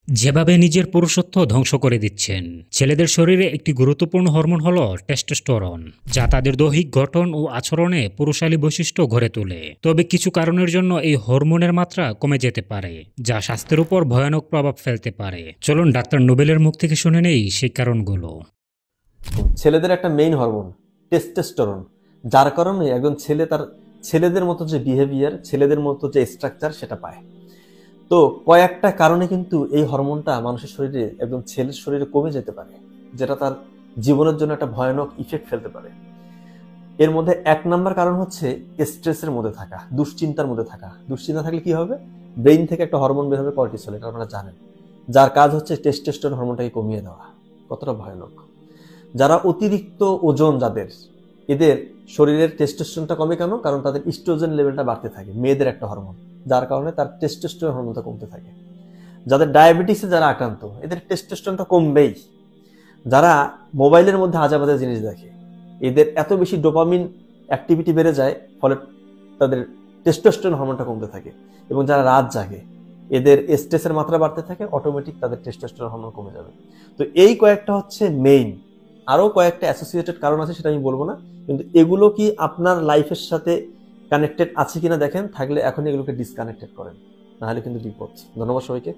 যেভাবে নিজের পুরুষত্ব ধ্বংস করে দিচ্ছেন। ছেলেদের শরীরে একটি গুরুত্বপূর্ণ হরমোন হলো টেস্টোস্টেরন, যা তাদের দৈহিক গঠন ও আচরণে পুরুষালী বৈশিষ্ট্য গড়ে তোলে। তবে কিছু কারণের জন্য এই হরমোনের মাত্রা কমে যেতে পারে, যা স্বাস্থ্যের উপর ভয়ানক প্রভাব ফেলতে পারে। চলুন ডাক্তার নোবেলের মুখ থেকে শুনে নেই সেই কারণগুলো। ছেলেদের একটা মেইন হরমোন টেস্টোস্টেরন, যার কারণে একজন ছেলে তার ছেলেদের মতো যে বিহেভিয়ার, ছেলেদের মতো যে স্ট্রাকচার সেটা পায়। তো কয়েকটা কারণে কিন্তু এই হরমোনটা মানুষের শরীরে, একজন ছেলের শরীরে কমে যেতে পারে, যেটা তার জীবনের জন্য একটা ভয়ানক ইফেক্ট ফেলতে পারে। এর মধ্যে এক নাম্বার কারণ হচ্ছে স্ট্রেসের মধ্যে থাকা, দুশ্চিন্তার মধ্যে থাকা। দুশ্চিন্তা থাকলে কি হবে? ব্রেইন থেকে একটা হরমোন বের হবে, কর্টিসল, এটা আপনারা জানেন, যার কাজ হচ্ছে টেস্টোস্টেরন হরমোনটাকে কমিয়ে দেওয়া। কতটা ভয়ানক! যারা অতিরিক্ত ওজন, এদের শরীরের টেস্টোস্টেরনটা কমে কেন? কারণ তাদের ইস্ট্রোজেন লেভেলটা বাড়তে থাকে, মেয়েদের একটা হরমোন, যার কারণে তার টেস্টোস্টেরন হরমোনটা কমতে থাকে। যাদের ডায়াবেটিসে যারা আক্রান্ত, এদের টেস্টোস্টেরনটা কমবেই। যারা মোবাইলের মধ্যে আজেবাজে জিনিস দেখে, এদের এত বেশি ডোপামিন অ্যাক্টিভিটি বেড়ে যায়, ফলে তাদের টেস্টোস্টেরন হরমোনটা কমতে থাকে। এবং যারা রাত জাগে, এদের স্ট্রেসের মাত্রা বাড়তে থাকে, অটোমেটিক তাদের টেস্টোস্টেরন হরমোন কমে যাবে। তো এই কয়েকটা হচ্ছে মেইন। আরো কয়েকটা অ্যাসোসিয়েটেড কারণ আছে, সেটা আমি বলবো না, কিন্তু এগুলো কি আপনার লাইফের সাথে কানেক্টেড আছে কিনা দেখেন। থাকলে এখন এগুলোকে ডিসকানেক্টেড করেন, নাহলে কিন্তু বিপদ। ধন্যবাদ সবাইকে।